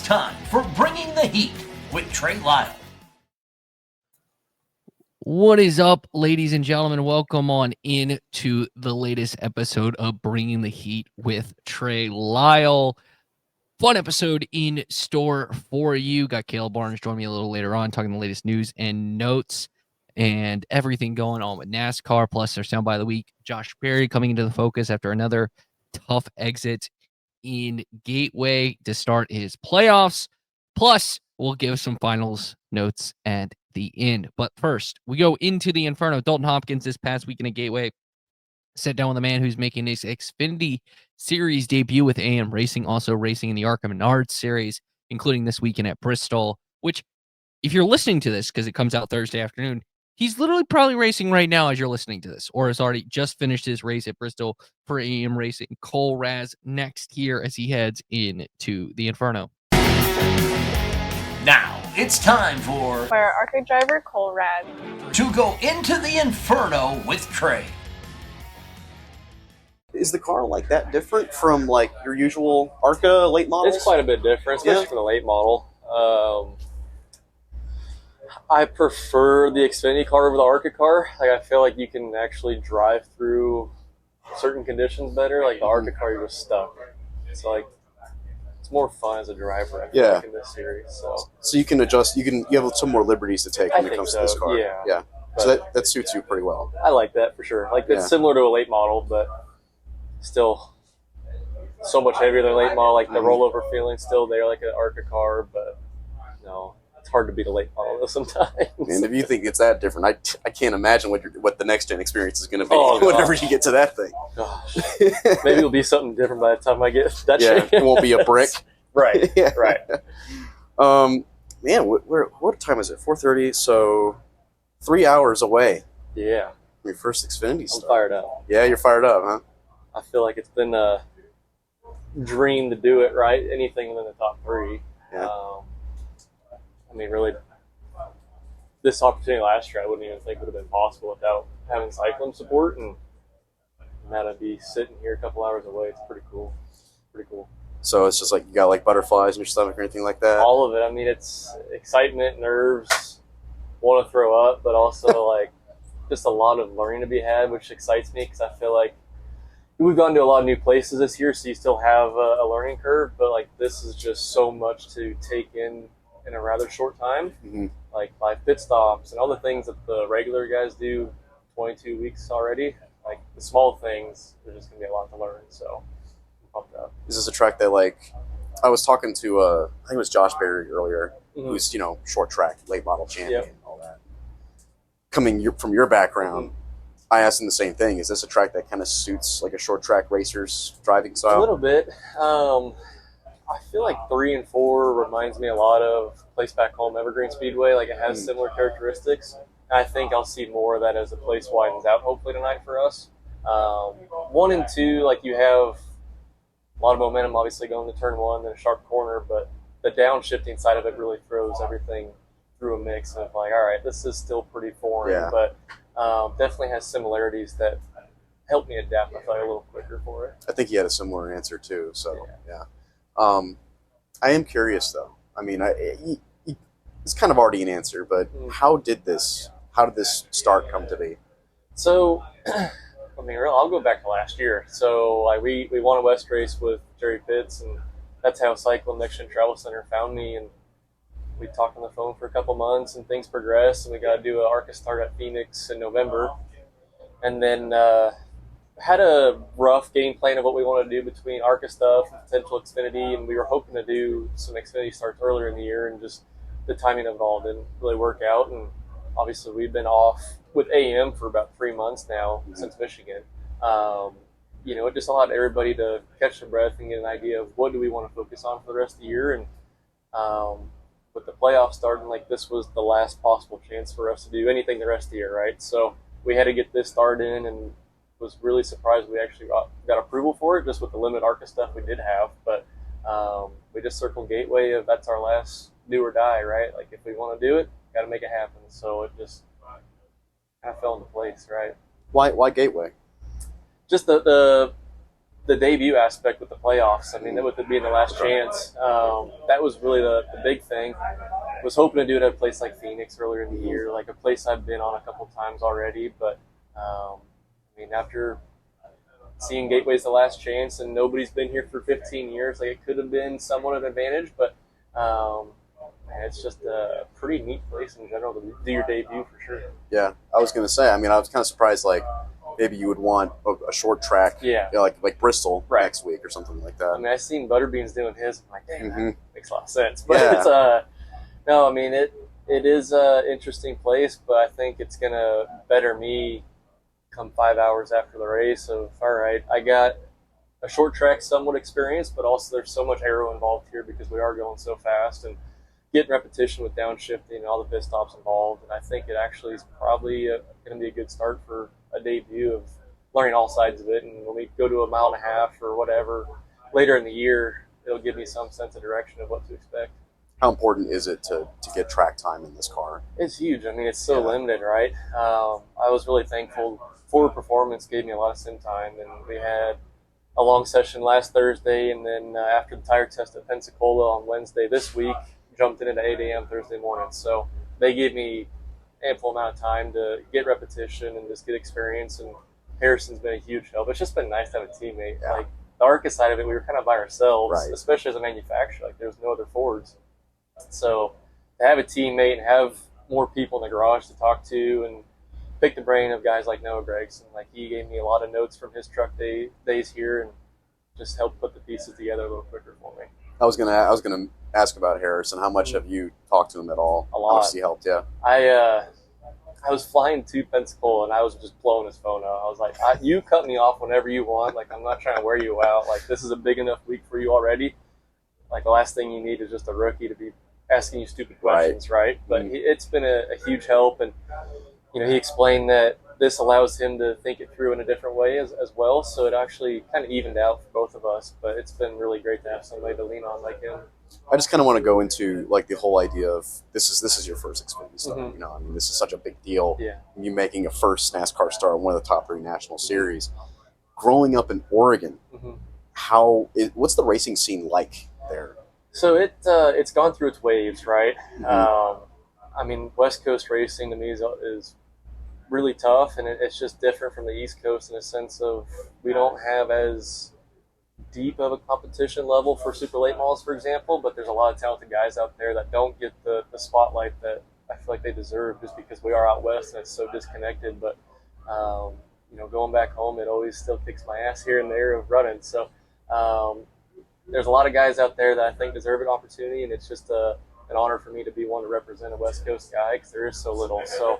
It's time for Bringing the Heat with Trey Lyle. What is up, ladies and gentlemen? Welcome on in to the latest episode of Bringing the Heat with Trey Lyle. Fun episode in store for you. Got Caleb Barnes joining me a little later on, talking the latest news and notes and everything going on with NASCAR, plus their soundbite of the week. Josh Perry coming into the focus after another tough exit in Gateway to start his playoffs. Plus, we'll give some finals notes at the end. But first, we go into the Inferno. Dalton Hopkins this past weekend at Gateway sat down with the man who's making his Xfinity Series debut with AM Racing, also racing in the ARCA Menards Series, including this weekend at Bristol, which, if you're listening to this, because it comes out Thursday afternoon, he's literally probably racing right now as you're listening to this, or has already just finished his race at Bristol for AM Racing. Kole Raz next here as he heads into the Inferno. Now, it's time for our ARCA driver, Kole Raz, to go into the Inferno with Trey. Is the car like that different from like your usual ARCA late models? It's quite a bit different, especially from the late model. I prefer the Xfinity car over the ARCA car. Like, I feel like you can actually drive through certain conditions better. Like the ARCA car, you're just stuck. It's like, it's more fun as a driver, I feel like, in this series. So you can adjust. You have some more liberties to take when it comes to this car. Yeah. So that suits you pretty well. I like that for sure. Like, it's similar to a late model, but still so much heavier than a late model. Like the rollover feeling's still there, like an ARCA car, but no, it's hard to beat a late model though sometimes. And if you think it's that different, I can't imagine what the next gen experience is going to be whenever you get to that thing. Gosh, maybe it'll be something different by the time I get that. Yeah, it won't be a brick. Right. Yeah. Right. Man, what time is it? 4:30. So 3 hours away. Yeah. Your first Xfinity start. I'm fired up. Yeah, you're fired up, huh? I feel like it's been a dream to do it, right? Anything within the top three. Yeah. I mean, really, this opportunity last year, I wouldn't even think would have been possible without having cycling support. And now to be sitting here a couple hours away, it's pretty cool. Pretty cool. So it's just like you got like butterflies in your stomach or anything like that? All of it. I mean, it's excitement, nerves, want to throw up, but also like just a lot of learning to be had, which excites me because I feel like we've gone to a lot of new places this year, so you still have a learning curve, but like this is just so much to take in a rather short time. Mm-hmm. Like 5 pit stops and all the things that the regular guys do 22 weeks already. Like the small things, there's just going to be a lot to learn, so I'm pumped up. Is this a track that, like, I was talking to, I think it was Josh Berry earlier, who's, short track, late model champion, and all that. Coming from your background, I asked him the same thing. Is this a track that kind of suits like a short track racer's driving style? A little bit. I feel like 3 and 4 reminds me a lot of place back home, Evergreen Speedway. Like it has similar characteristics. And I think I'll see more of that as the place widens out, hopefully tonight for us. 1 and 2, like you have a lot of momentum, obviously going to turn 1, then a sharp corner, but the downshifting side of it really throws everything through a mix of like, all right, this is still pretty foreign, but definitely has similarities that help me adapt, I feel like, a little quicker for it. I think he had a similar answer too. So yeah. I am curious though. I mean, it's kind of already an answer, but how did this start come to be? So, I mean, I'll go back to last year. So, like, we won a West race with Jerry Pitts, and that's how Cycle Next Gen Travel Center found me. And we talked on the phone for a couple months, and things progressed, and we got to do an ARCA start at Phoenix in November. And then had a rough game plan of what we wanted to do between ARCA stuff and potential Xfinity, and we were hoping to do some Xfinity starts earlier in the year, and just the timing of it all didn't really work out. And obviously we've been off with AM for about 3 months now since Michigan. It just allowed everybody to catch their breath and get an idea of what do we want to focus on for the rest of the year. And with the playoffs starting, like, this was the last possible chance for us to do anything the rest of the year, right? So we had to get this started in, and was really surprised we actually got approval for it, just with the limited ARCA stuff we did have. But we just circled Gateway of that's our last do or die, right? Like, if we want to do it, got to make it happen. So it just kind of fell into place, right? Why Gateway? Just the the debut aspect with the playoffs. I mean, with it being the last chance, that was really the big thing. Was hoping to do it at a place like Phoenix earlier in the year, like a place I've been on a couple times already. But I mean, after seeing Gateway's the last chance and nobody's been here for 15 years, like it could have been somewhat of an advantage. But man, it's just a pretty neat place in general to do your debut for sure. Yeah, I was going to say, I mean, I was kind of surprised, like, maybe you would want a short track, Yeah. you know, like Bristol next week or something like that. I mean, I seen Butterbean's doing his. I'm like, dang, that makes a lot of sense. But Yeah. it's no, I mean it is a interesting place, but I think it's gonna better me come 5 hours after the race. Of all right, I got a short track somewhat experience, but also there's so much aero involved here because we are going so fast and getting repetition with downshifting and all the pit stops involved. And I think it actually is probably going to be a good start for a debut of learning all sides of it. And when we go to a mile and a half or whatever later in the year, it'll give me some sense of direction of what to expect. How important is it to get track time in this car? It's huge. I mean, it's so limited, right? I was really thankful. Forward performance gave me a lot of sim time, and we had a long session last Thursday, and then after the tire test at Pensacola on Wednesday this week, jumped in at 8 a.m. Thursday morning. So they gave me ample amount of time to get repetition and just get experience, and Harrison's been a huge help. It's just been nice to have a teammate. Yeah. Like the ARCA side of it, we were kind of by ourselves, Right. especially as a manufacturer. Like there's no other Fords. So to have a teammate and have more people in the garage to talk to and pick the brain of guys like Noah Gregson, like he gave me a lot of notes from his truck days here and just helped put the pieces together a little quicker for me. I was gonna ask about Harrison. How much have you talked to him at all? A lot. How much he helped? Yeah. I was flying to Pensacola and I was just blowing his phone out. I was like, you cut me off whenever you want. Like, I'm not trying to wear you out. Like, this is a big enough week for you already. Like, the last thing you need is just a rookie to be asking you stupid questions, right? But it's been a huge help. And, you know, he explained that this allows him to think it through in a different way as well. So it actually kind of evened out for both of us. But it's been really great to have somebody to lean on like him. I just kind of want to go into like the whole idea of this is your first Xfinity start. Mhm. You know, I mean, this is such a big deal. Yeah. You making a first NASCAR start in one of the top 3 national series. Growing up in Oregon, Mhm. what's the racing scene like there? So it's gone through its waves, right? Mhm. I mean, West Coast racing to me is really tough, and it's just different from the East Coast in a sense of we don't have as deep of a competition level for super late models, for example, but there's a lot of talented guys out there that don't get the spotlight that I feel like they deserve just because we are out west and it's so disconnected. But you know, going back home, it always still kicks my ass here and there of running. So there's a lot of guys out there that I think deserve an opportunity, and it's just an honor for me to be one to represent a West Coast guy because there is so little. So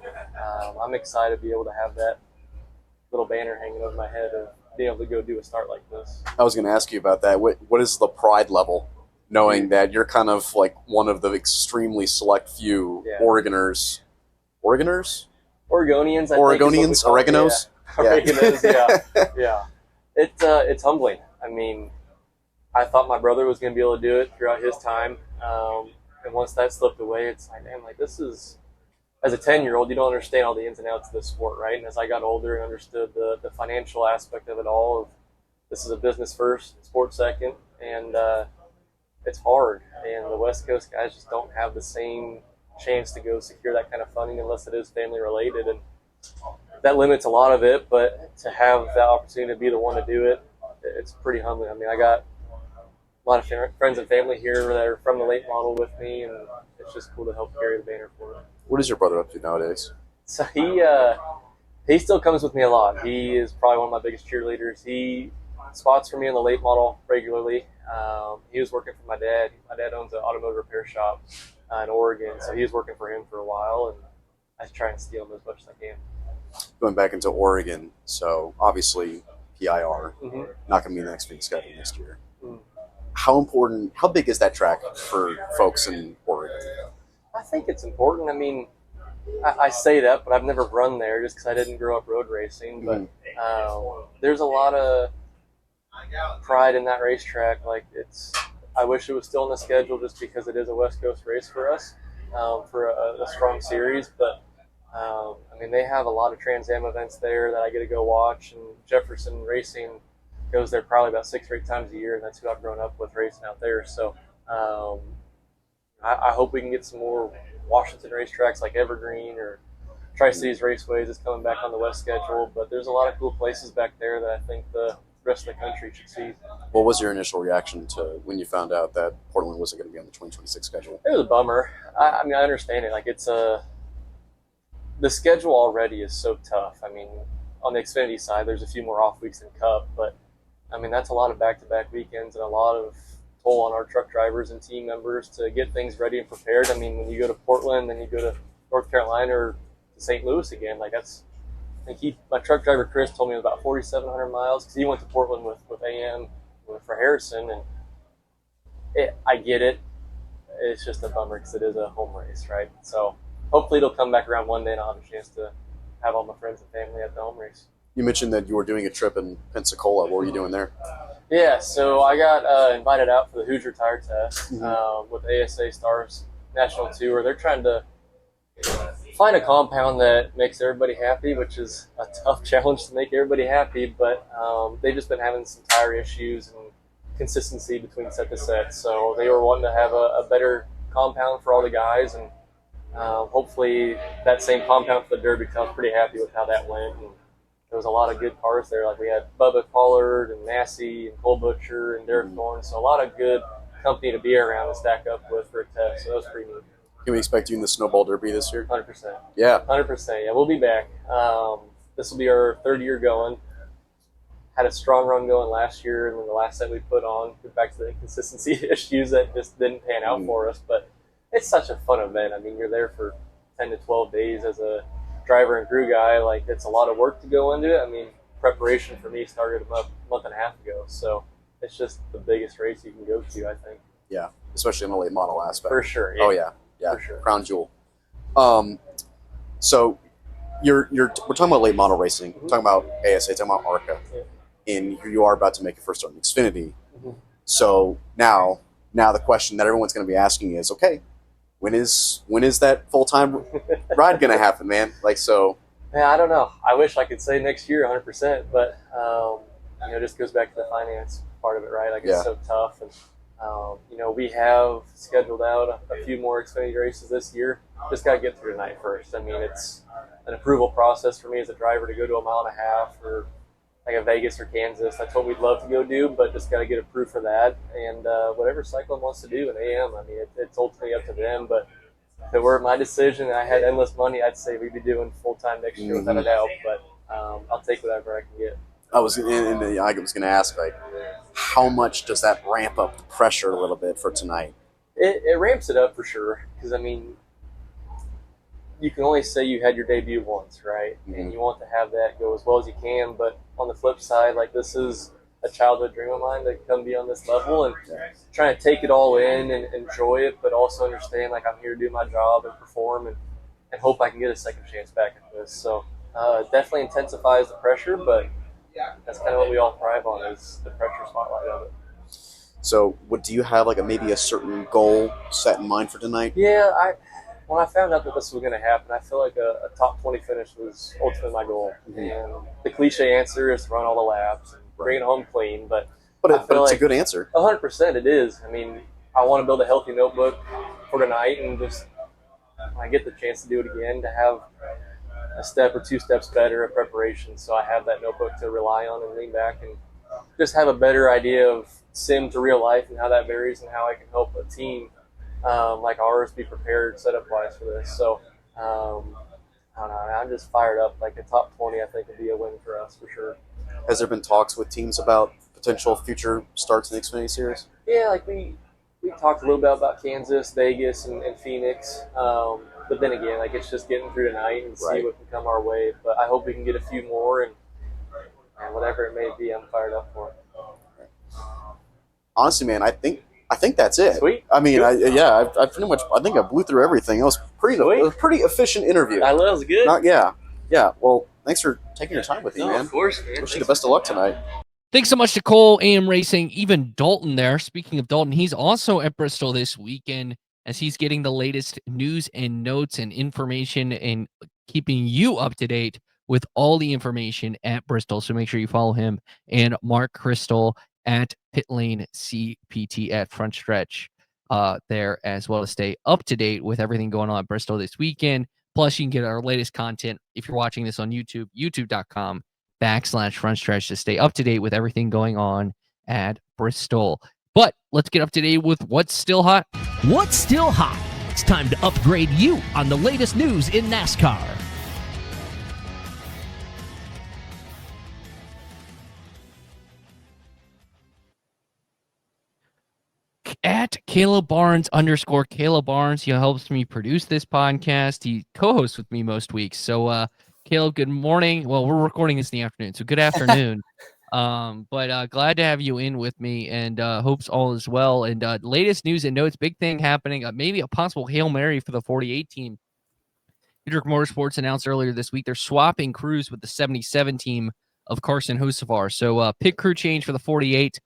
I'm excited to be able to have that little banner hanging over my head of being able to go do a start like this. I was going to ask you about that. What is the pride level, knowing that you're kind of like one of the extremely select few Oregoners? Oregonians, I think. Oreganos? Yeah. Oreganos, yeah. It's humbling. I mean, I thought my brother was going to be able to do it throughout his time. And once that slipped away, it's like, damn, like this is, as a 10-year-old, you don't understand all the ins and outs of the sport, right? And as I got older and understood the financial aspect of it all, of this is a business first, sport second, and it's hard. And the West Coast guys just don't have the same chance to go secure that kind of funding unless it is family related. And that limits a lot of it, but to have that opportunity to be the one to do it, it's pretty humbling. I mean, I got a lot of friends and family here that are from the late model with me, and it's just cool to help carry the banner for them. What is your brother up to nowadays? So he still comes with me a lot. He is probably one of my biggest cheerleaders. He spots for me in the late model regularly. He was working for my dad. My dad owns an automotive repair shop in Oregon, so he was working for him for a while, and I try and steal him as much as I can. Going back into Oregon, so obviously PIR, Mm-hmm. not going to be in the Xfinity schedule next year. Mm. How big is that track for folks in Oregon? I think it's important. I mean, I say that, but I've never run there just because I didn't grow up road racing. But there's a lot of pride in that racetrack. Like I wish it was still on the schedule just because it is a West Coast race for us, for a strong series. But I mean, they have a lot of Trans Am events there that I get to go watch, and Jefferson Racing goes there probably about 6 or 8 times a year, and that's who I've grown up with racing out there. So I hope we can get some more Washington racetracks like Evergreen or Tri-Cities Raceways is coming back on the West schedule, but there's a lot of cool places back there that I think the rest of the country should see. What was your initial reaction to when you found out that Portland wasn't going to be on the 2026 schedule? It was a bummer. I mean, I understand it. Like, it's the schedule already is so tough. I mean, on the Xfinity side, there's a few more off weeks in Cup, but I mean, that's a lot of back-to-back weekends and a lot of toll on our truck drivers and team members to get things ready and prepared. I mean, when you go to Portland, then you go to North Carolina or to St. Louis again, like that's, I think my truck driver Chris told me it was about 4,700 miles because he went to Portland with AM for Harrison, and I get it. It's just a bummer because it is a home race, right? So hopefully it'll come back around one day and I'll have a chance to have all my friends and family at the home race. You mentioned that you were doing a trip in Pensacola. What were you doing there? Yeah, so I got invited out for the Hoosier Tire Test with ASA Stars National Tour. They're trying to find a compound that makes everybody happy, which is a tough challenge to make everybody happy, but they've just been having some tire issues and consistency between set to set. So they were wanting to have a better compound for all the guys, and hopefully that same compound for the Derby. I was pretty happy with how that went. And there was a lot of good cars there. Like we had Bubba Pollard and Massey and Cole Butcher and Derek Thorne. So a lot of good company to be around and stack up with for a test. So that was pretty neat. Can we expect you in the Snowball Derby this year? 100%. Yeah. 100%. Yeah, we'll be back. This will be our third year going. Had a strong run going last year, and then the last set we put on, get back to the inconsistency issues that just didn't pan out for us. But it's such a fun event. I mean, you're there for 10 to 12 days as a driver and crew guy. Like, it's a lot of work to go into it. I mean, preparation for me started a month and a half ago. So it's just the biggest race you can go to, I think. Yeah, especially in the late model aspect. For sure. Yeah. Oh, yeah. Yeah, for sure. Crown jewel. So we're talking about late model racing. We're talking about ASA, talking about ARCA. Yeah. And here you are about to make your first start in Xfinity. So now the question that everyone's going to be asking is, okay, when is that full-time ride going to happen, man? Like, so. Yeah, I don't know. I wish I could say next year 100%, but it just goes back to the finance part of it, right? Like, it's so tough. And we have scheduled out a few more Xfinity races this year. Just got to get through tonight first. I mean, it's an approval process for me as a driver to go to a mile and a half or like a Vegas or Kansas. That's what we'd love to go do, but just got to get approved for that. And whatever Cyclone wants to do in AM, I mean, it's ultimately up to them. But if it were my decision and I had endless money, I'd say we'd be doing full-time next year without a doubt. But I'll take whatever I can get. I was going to ask, like, how much does that ramp up the pressure a little bit for tonight? It ramps it up for sure, because, I mean, you can only say you had your debut once, right? And you want to have that go as well as you can, but on the flip side, like, this is a childhood dream of mine to come be on this level and trying to take it all in and enjoy it, but also understand, like, I'm here to do my job and perform and hope I can get a second chance back at this. So it definitely intensifies the pressure, but that's kind of what we all thrive on, is the pressure spotlight of it. So, do you have maybe a certain goal set in mind for tonight? Yeah, when I found out that this was going to happen, I feel like a top 20 finish was ultimately my goal. And the cliche answer is to run all the laps and bring it home clean, but it's a good answer. 100% it is. I mean, I want to build a healthy notebook for tonight, and just when I get the chance to do it again, to have a step or two steps better at preparation, so I have that notebook to rely on and lean back and just have a better idea of sim to real life and how that varies and how I can help a team like ours be prepared setup-wise for this. So I don't know, I'm just fired up. Like, a top 20 I think would be a win for us for sure. Has there been talks with teams about potential future starts in the Xfinity Series? Yeah, like we talked a little bit about Kansas, Vegas, and Phoenix. But then again, like, it's just getting through tonight and see what can come our way. But I hope we can get a few more, and whatever it may be, I'm fired up for it. Honestly, man, I think that's it. Sweet. I mean, I pretty much, I think I blew through everything. It was a pretty efficient interview. I love it. Good. Yeah. Well, thanks for taking your time with me, man. Of course, man. Wish you the best of luck tonight. Thanks so much to Cole, AM Racing, even Dalton there. Speaking of Dalton, he's also at Bristol this weekend as he's getting the latest news and notes and information and keeping you up to date with all the information at Bristol. So make sure you follow him and Mark Crystal at Pitlane CPT at Front Stretch there as well to stay up to date with everything going on at Bristol this weekend. Plus, you can get our latest content if you're watching this on YouTube, youtube.com/Front Stretch to stay up to date with everything going on at Bristol. But let's get up to date with what's still hot. What's still hot? It's time to upgrade you on the latest news in NASCAR. At Caleb Barnes _ Caleb Barnes. He helps me produce this podcast. He co-hosts with me most weeks. So, Caleb, good morning. Well, we're recording this in the afternoon, so good afternoon. But glad to have you in with me, and hopes all is well. And latest news and notes, big thing happening. Maybe a possible Hail Mary for the 48 team. Hendrick Motorsports announced earlier this week they're swapping crews with the 77 team of Carson Hocevar. So, pit crew change for the 48.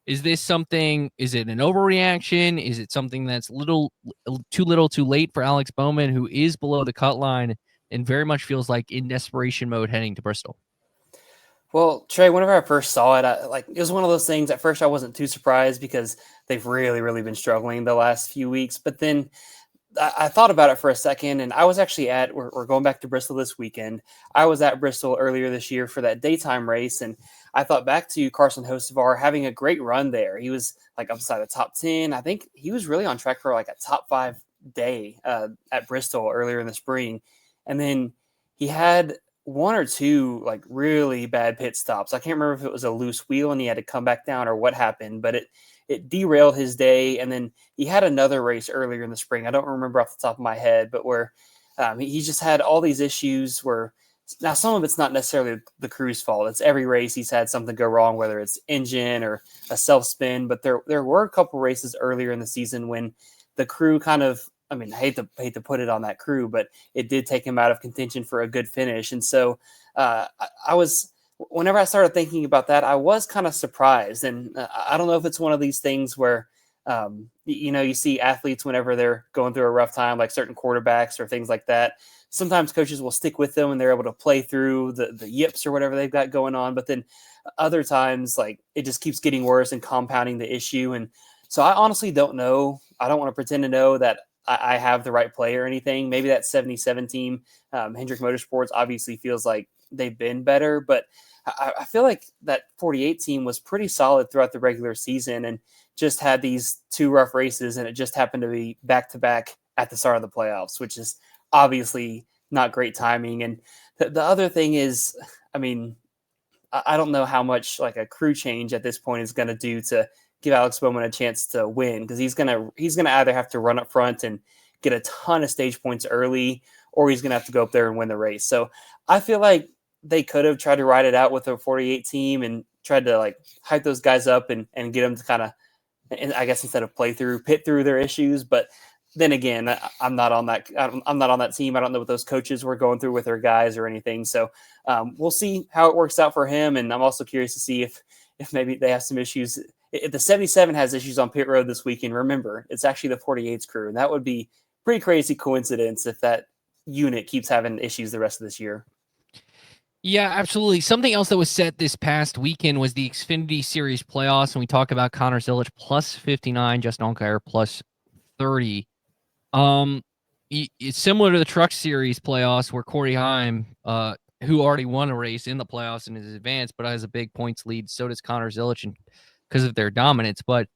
Is this something, is it an overreaction? Is it something that's too little too late for Alex Bowman, who is below the cut line and very much feels like in desperation mode heading to Bristol? Well, Trey, whenever I first saw it, it was one of those things. At first, I wasn't too surprised because they've really, really been struggling the last few weeks. But then I thought about it for a second, and I was actually we're going back to Bristol this weekend. I was at Bristol earlier this year for that daytime race, and I thought back to Carson Hocevar having a great run there. He was like upside the top 10. I think he was really on track for like a top 5 day at Bristol earlier in the spring. And then he had one or two like really bad pit stops. I can't remember if it was a loose wheel and he had to come back down or what happened, but it derailed his day. And then he had another race earlier in the spring. I don't remember off the top of my head, but where he just had all these issues where now some of it's not necessarily the crew's fault. It's every race he's had something go wrong, whether it's engine or a self spin. But there were a couple races earlier in the season when the crew kind of, I mean, I hate to put it on that crew, but it did take him out of contention for a good finish. And so whenever I started thinking about that, I was kind of surprised. And I don't know if it's one of these things where, you see athletes whenever they're going through a rough time, like certain quarterbacks or things like that. Sometimes coaches will stick with them and they're able to play through the yips or whatever they've got going on. But then other times, like it just keeps getting worse and compounding the issue. And so I honestly don't know. I don't want to pretend to know that I have the right play or anything. Maybe that 77 team, Hendrick Motorsports obviously feels like they've been better, but I feel like that 48 team was pretty solid throughout the regular season and just had these 2 rough races. And it just happened to be back to back at the start of the playoffs, which is obviously not great timing. And the other thing is, I mean, I don't know how much like a crew change at this point is going to do to give Alex Bowman a chance to win, because he's gonna either have to run up front and get a ton of stage points early, or he's gonna have to go up there and win the race. So I feel like they could have tried to ride it out with a 48 team and tried to like hype those guys up and get them to kind of, and I guess instead of pit through their issues. But then again, I'm not on that team. I don't know what those coaches were going through with their guys or anything. So we'll see how it works out for him. And I'm also curious to see if maybe they have some issues. If the 77 has issues on pit road this weekend, remember, it's actually the 48's crew. And that would be pretty crazy coincidence if that unit keeps having issues the rest of this year. Yeah, absolutely. Something else that was set this past weekend was the Xfinity Series playoffs. And we talk about Connor Zilisch plus 59, Justin Allgaier plus 30. It's similar to the Truck Series playoffs where Corey Heim, who already won a race in the playoffs in his advance, but has a big points lead. So does Connor Zilisch, and because of their dominance. But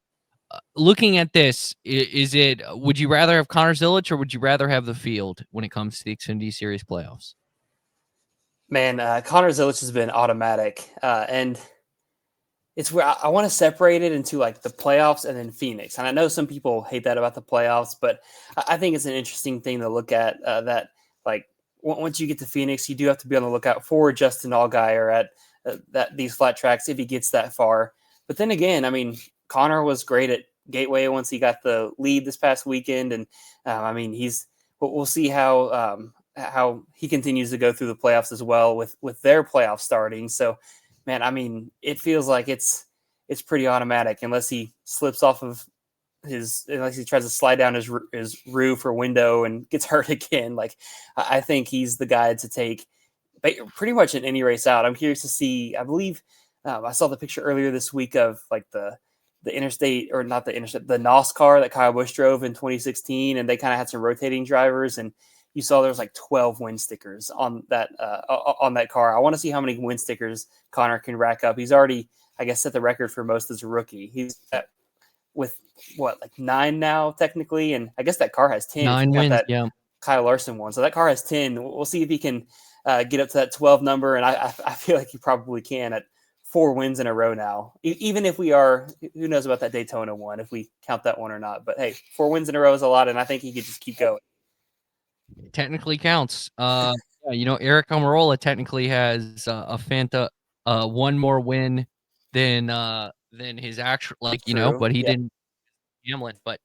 looking at this, would you rather have Connor Zilisch or would you rather have the field when it comes to the Xfinity Series playoffs? Man, Connor Zilisch has been automatic. And it's where I want to separate it into like the playoffs and then Phoenix. And I know some people hate that about the playoffs, but I think it's an interesting thing to look at that like once you get to Phoenix, you do have to be on the lookout for Justin Allgaier at these flat tracks if he gets that far. But then again, I mean, Connor was great at Gateway once he got the lead this past weekend. And I mean, we'll see how he continues to go through the playoffs as well with their playoffs starting. So, man, I mean, it feels like it's pretty automatic unless he slips off of unless he tries to slide down his roof or window and gets hurt again. Like, I think he's the guy to take pretty much in any race out. I'm curious to see. I believe I saw the picture earlier this week of like the interstate, or not the interstate, the NASCAR that Kyle Busch drove in 2016, and they kind of had some rotating drivers, and you saw there was like 12 win stickers on that car. I want to see how many win stickers Connor can rack up. He's already, I guess, set the record for most as a rookie. He's at, with what, like 9 now technically, and I guess that car has 10. 9 wins, that yeah. Kyle Larson one, so that car has 10. We'll see if he can get up to that 12 number, and I feel like he probably can at 4 wins in a row now. Even if we are, who knows about that Daytona one, if we count that one or not. But hey, 4 wins in a row is a lot, and I think he could just keep going. Technically counts. Eric Almirola technically has a Fanta one more win than his actual, True. but he didn't gambling. But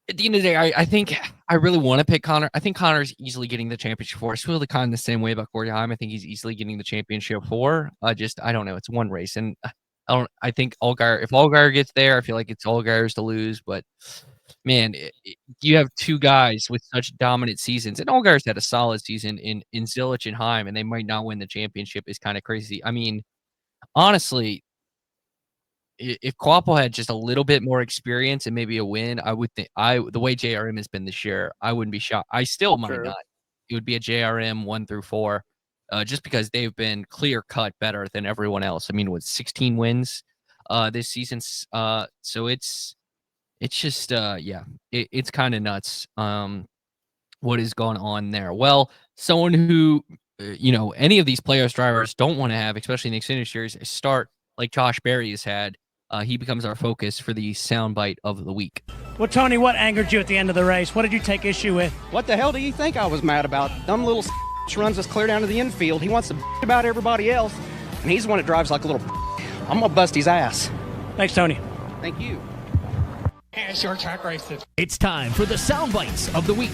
at the end of the day, I think I really want to pick Connor. I think Connor's easily getting the championship for. I feel kind of the same way about Corey Heim. I think he's easily getting the championship for. I don't know. It's one race, and I think Allgaier. If Allgaier gets there, I feel like it's Allgaier's to lose. But man, you have 2 guys with such dominant seasons, and Allgaier's had a solid season in Zilich and Heim, and they might not win the championship. Is kind of crazy. I mean, honestly, if Quapple had just a little bit more experience and maybe a win, I would think the way JRM has been this year, I wouldn't be shocked. I still might not. It would be a JRM 1 through 4, just because they've been clear cut better than everyone else. I mean, with 16 wins this season, so it's just it's kind of nuts what is going on there. Well, someone who any of these playoffs drivers don't want to have, especially in the Xfinity Series, start like Josh Berry has had. He becomes our focus for the soundbite of the week. Well, Tony, what angered you at the end of the race? What did you take issue with? What the hell do you think I was mad about? Dumb little runs us clear down to the infield. He wants to about everybody else, and he's the one that drives like a little. I'm going to bust his ass. Thanks, Tony. Thank you. And short track races. It's time for the sound bites of the week.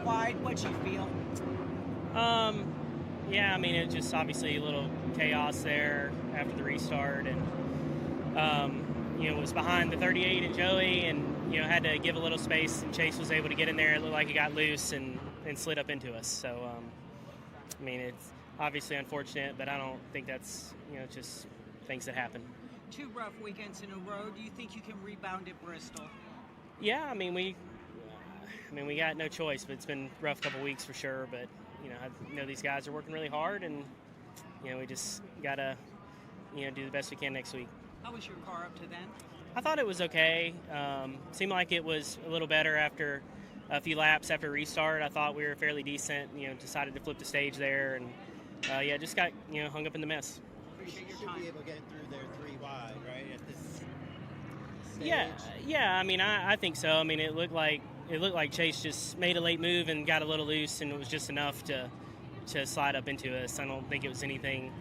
Wide, what you feel? Yeah, I mean, it just obviously a little chaos there after the restart, and was behind the 38 and Joey, and had to give a little space, and Chase was able to get in there. It looked like he got loose and slid up into us. So I mean, it's obviously unfortunate, but I don't think that's just things that happen. 2 rough weekends in a row. Do you think you can rebound at Bristol? Yeah, I mean we got no choice, but it's been a rough couple weeks for sure. But I know these guys are working really hard, and we just gotta do the best we can next week. How was your car up to then? I thought it was okay. Seemed like it was a little better after a few laps after restart. I thought we were fairly decent. Decided to flip the stage there, and just got hung up in the mess. Appreciate your time. Should be able to get through there 3 wide, right? At this stage. Yeah. I mean, I think so. I mean, it looked like Chase just made a late move and got a little loose, and it was just enough to slide up into us. I don't think it was anything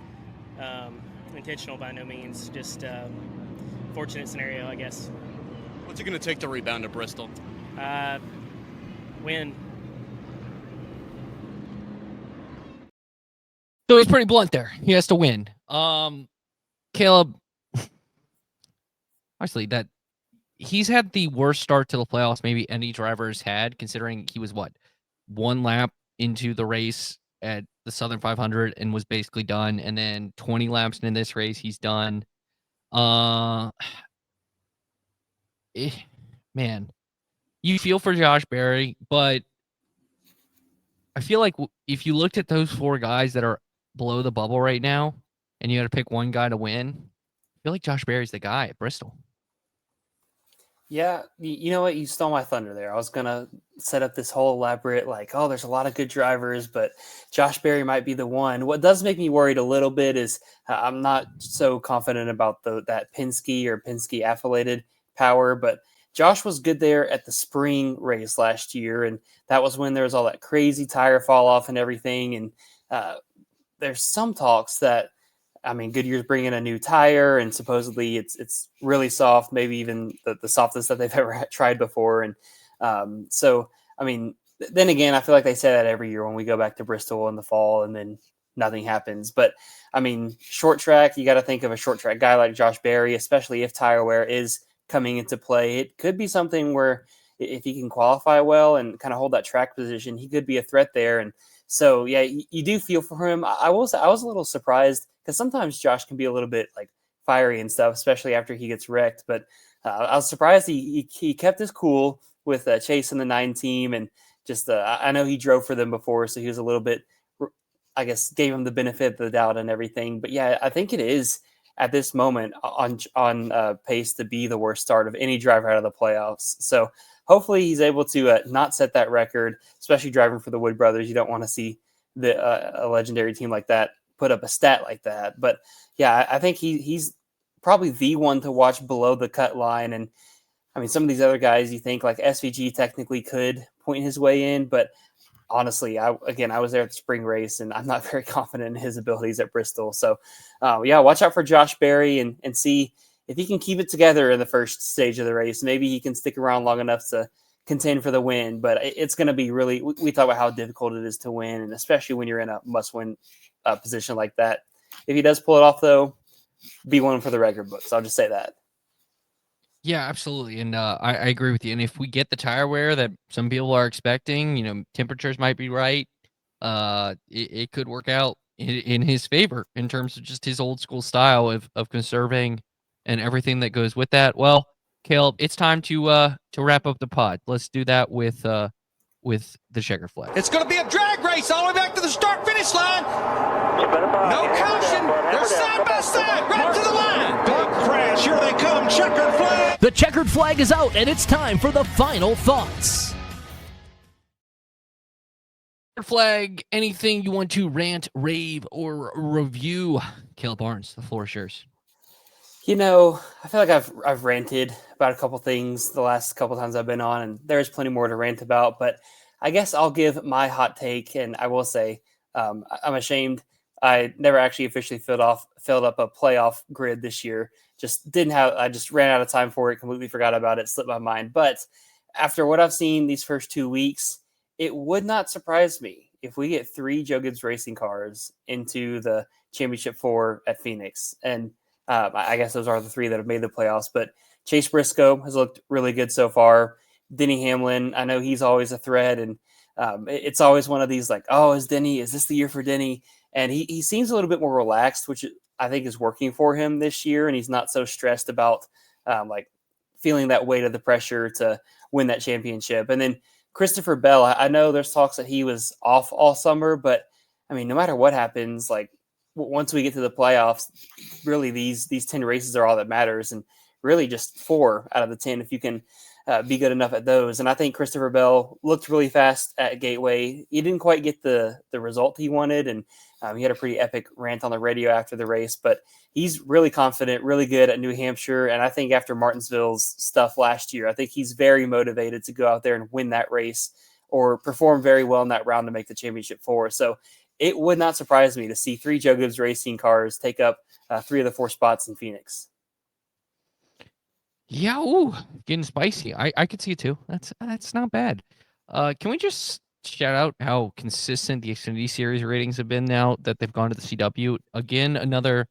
intentional by no means. Just fortunate scenario, I guess. What's it going to take to rebound to Bristol? Win. So he's pretty blunt there. He has to win. Caleb, honestly, that he's had the worst start to the playoffs maybe any driver's had, considering he was 1 lap into the race at the Southern 500 and was basically done, and then 20 laps in this race he's done. Man, you feel for Josh Berry, but I feel like if you looked at those 4 guys that are below the bubble right now, and you had to pick one guy to win, I feel like Josh Berry's the guy at Bristol. Yeah, you know what? You stole my thunder there. I was going to set up this whole elaborate, there's a lot of good drivers, but Josh Berry might be the one. What does make me worried a little bit is I'm not so confident about that Penske or Penske affiliated power, but Josh was good there at the spring race last year, and that was when there was all that crazy tire fall off and everything, and there's some talks that, Goodyear's bringing a new tire, and supposedly it's really soft, maybe even the softest that they've ever tried before. And then again, I feel like they say that every year when we go back to Bristol in the fall, and then nothing happens. But short track, you got to think of a short track guy like Josh Berry, especially if tire wear is coming into play. It could be something where if he can qualify well and kind of hold that track position, he could be a threat there. And so, yeah, you do feel for him. I was a little surprised because sometimes Josh can be a little bit like fiery and stuff, especially after he gets wrecked. But I was surprised he kept his cool with Chase and the 9 team. And just I know he drove for them before, so he was a little bit, I guess, gave him the benefit of the doubt and everything. But yeah, I think it is at this moment on pace to be the worst start of any driver out of the playoffs. So hopefully he's able to not set that record, especially driving for the Wood brothers. You don't want to see a legendary team like that put up a stat like that. But yeah, I think he's probably the one to watch below the cut line. And I mean, some of these other guys you think like SVG technically could point his way in, but honestly, I was there at the spring race, and I'm not very confident in his abilities at Bristol. So, yeah, watch out for Josh Berry and see if he can keep it together in the first stage of the race. Maybe he can stick around long enough to contend for the win. But it's going to be really – we talk about how difficult it is to win, and especially when you're in a must-win position like that. If he does pull it off, though, be one for the record books. I'll just say that. Yeah, absolutely. And I agree with you. And if we get the tire wear that some people are expecting, temperatures might be right. It could work out in his favor in terms of just his old school style of conserving and everything that goes with that. Well, Caleb, it's time to wrap up the pod. Let's do that with the checkered flag. It's going to be a drag race all the way back to the start-finish line. No caution. They're side by side, right to the line. Big crash. Here they come. Checkered flag. The checkered flag is out, and it's time for the final thoughts. Flag, anything you want to rant, rave, or review? Caleb Barnes, the floor is yours. I feel like I've ranted about a couple things the last couple times I've been on, and there's plenty more to rant about, but I guess I'll give my hot take, and I will say I'm ashamed. I never actually officially filled up a playoff grid this year. I just ran out of time for it, completely forgot about it, slipped my mind. But after what I've seen these first 2 weeks, it would not surprise me if we get 3 Joe Gibbs racing cars into the Championship 4 at Phoenix. And I guess those are the 3 that have made the playoffs. But Chase Briscoe has looked really good so far. Denny Hamlin, I know he's always a threat. And it's always one of these like, oh, is this the year for Denny? And he seems a little bit more relaxed, which I think is working for him this year. And he's not so stressed about feeling that weight of the pressure to win that championship. And then Christopher Bell, I know there's talks that he was off all summer, but I mean, no matter what happens, like once we get to the playoffs, really these 10 races are all that matters. And really just 4 out of the 10, if you can be good enough at those. And I think Christopher Bell looked really fast at Gateway. He didn't quite get the result he wanted. And he had a pretty epic rant on the radio after the race, but he's really confident, really good at New Hampshire. And I think after Martinsville's stuff last year, I think he's very motivated to go out there and win that race or perform very well in that round to make the Championship 4. So it would not surprise me to see 3 Joe Gibbs racing cars take up 3 of the 4 spots in Phoenix. Yeah, ooh, getting spicy. I could see it too. That's not bad. Can we just shout out how consistent the Xfinity Series ratings have been now that they've gone to the CW? Again, another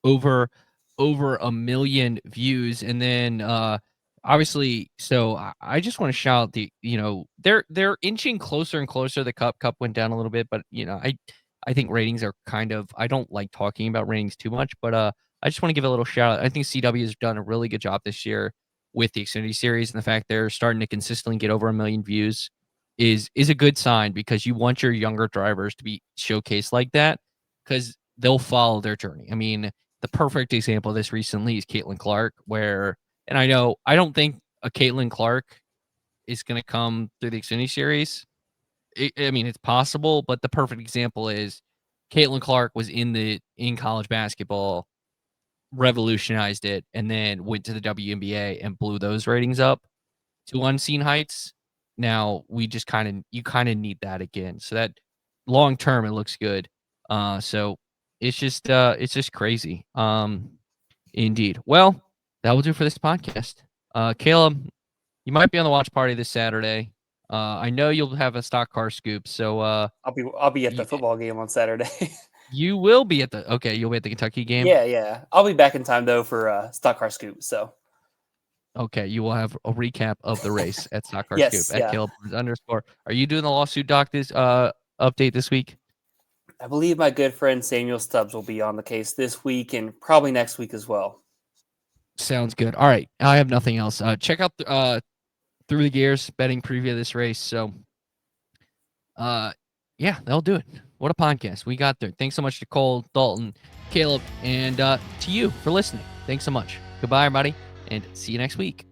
over 1 million views, and then obviously, so I just want to shout they're inching closer and closer. The Cup went down a little bit, but I think ratings are I don't like talking about ratings too much, but I just want to give a little shout out. I think CW has done a really good job this year with the Xfinity Series, and the fact they're starting to consistently get over 1 million views is a good sign, because you want your younger drivers to be showcased like that, because they'll follow their journey. I mean, the perfect example of this recently is Caitlin Clark, and I don't think a Caitlin Clark is going to come through the Xfinity Series. I mean, it's possible, but the perfect example is Caitlin Clark was in college basketball, revolutionized it, and then went to the WNBA and blew those ratings up to unseen heights. Now you kind of need that again, so that long term it looks good. So it's just crazy. Indeed. Well, that will do for this podcast. Caleb, you might be on the watch party this Saturday. I know you'll have a stock car scoop, so I'll be at the football game on Saturday. You will be you'll be at the Kentucky game? Yeah. I'll be back in time though for stock car scoop. So Okay, you will have a recap of the race at Stock Car Yes, Scoop at yeah. Caleb _. Are you doing the lawsuit doc this update this week? I believe my good friend Samuel Stubbs will be on the case this week and probably next week as well. Sounds good. All right, I have nothing else. Check out Through the Gears betting preview of this race. So, yeah, that'll do it. What a podcast we got there. Thanks so much to Cole, Dalton, Caleb, and to you for listening. Thanks so much. Goodbye, everybody, and see you next week.